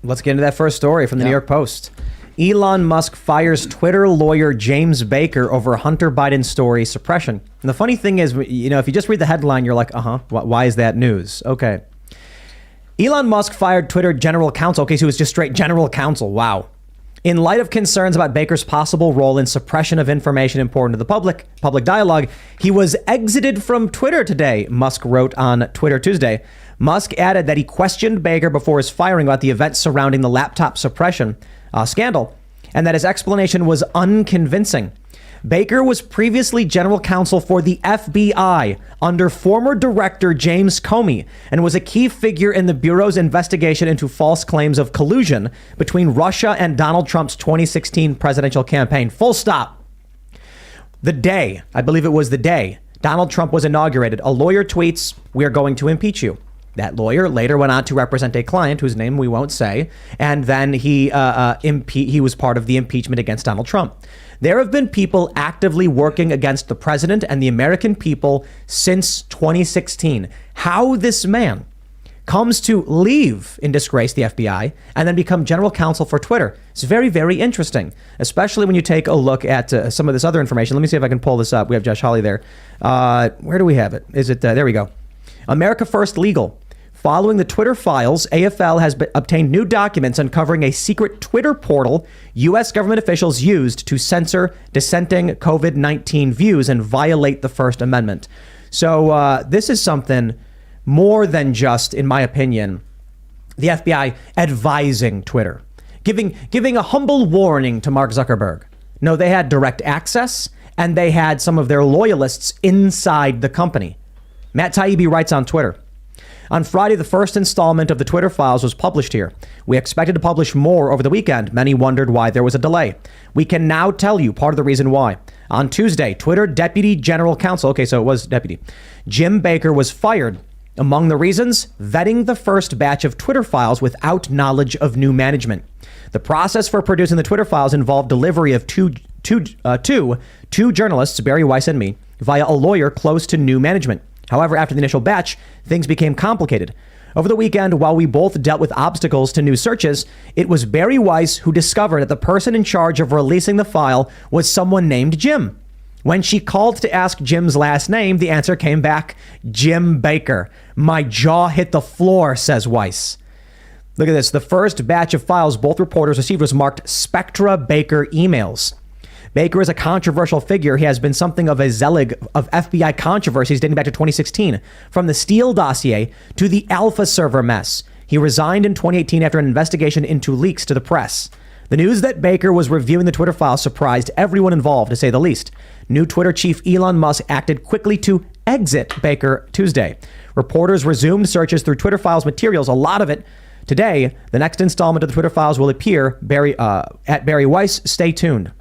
Let's get into that first story from the New York Post. Elon Musk fires Twitter lawyer James Baker over Hunter Biden story suppression. And the funny thing is, if you just read the headline, you're like, why is that news? Okay. Elon Musk fired Twitter general counsel. Okay, so it was just straight general counsel. Wow. In light of concerns about Baker's possible role in suppression of information important to the public dialogue, he was exited from Twitter today, Musk wrote on Twitter Tuesday. Musk added that he questioned Baker before his firing about the events surrounding the laptop suppression scandal, and that his explanation was unconvincing. Baker was previously general counsel for the FBI under former director James Comey and was a key figure in the Bureau's investigation into false claims of collusion between Russia and Donald Trump's 2016 presidential campaign. Full stop. The day, I believe it was the day, Donald Trump was inaugurated, a lawyer tweets, "We are going to impeach you." That lawyer later went on to represent a client whose name we won't say, and then he was part of the impeachment against Donald Trump. There have been people actively working against the president and the American people since 2016. How this man comes to leave in disgrace the FBI and then become general counsel for Twitter is very, very interesting, especially when you take a look at some of this other information. Let me see if I can pull this up. We have Josh Hawley there. Where do we have it? Is it? There we go. America First Legal. Following the Twitter files, AFL has obtained new documents uncovering a secret Twitter portal U.S. government officials used to censor dissenting COVID-19 views and violate the First Amendment. So this is something more than just, in my opinion, the FBI advising Twitter, giving a humble warning to Mark Zuckerberg. No, they had direct access and they had some of their loyalists inside the company. Matt Taibbi writes on Twitter, "On Friday, the first installment of the Twitter files was published here. We expected to publish more over the weekend. Many wondered why there was a delay. We can now tell you part of the reason why. On Tuesday, Twitter Deputy General Counsel," okay, so it was Deputy, "Jim Baker was fired. Among the reasons, vetting the first batch of Twitter files without knowledge of new management. The process for producing the Twitter files involved delivery of two journalists, Barry Weiss and me, via a lawyer close to new management. However, after the initial batch, things became complicated. Over the weekend, while we both dealt with obstacles to new searches, it was Barry Weiss who discovered that the person in charge of releasing the file was someone named Jim. When she called to ask Jim's last name, the answer came back, Jim Baker. My jaw hit the floor," says Weiss. Look at this. The first batch of files both reporters received was marked Spectra Baker emails. Baker is a controversial figure. He has been something of a zealot of FBI controversies dating back to 2016, from the Steele dossier to the Alpha server mess. He resigned in 2018 after an investigation into leaks to the press. The news that Baker was reviewing the Twitter files surprised everyone involved, to say the least. New Twitter chief Elon Musk acted quickly to exit Baker Tuesday. Reporters resumed searches through Twitter files materials, a lot of it. Today, the next installment of the Twitter files will appear at Barry Weiss. Stay tuned.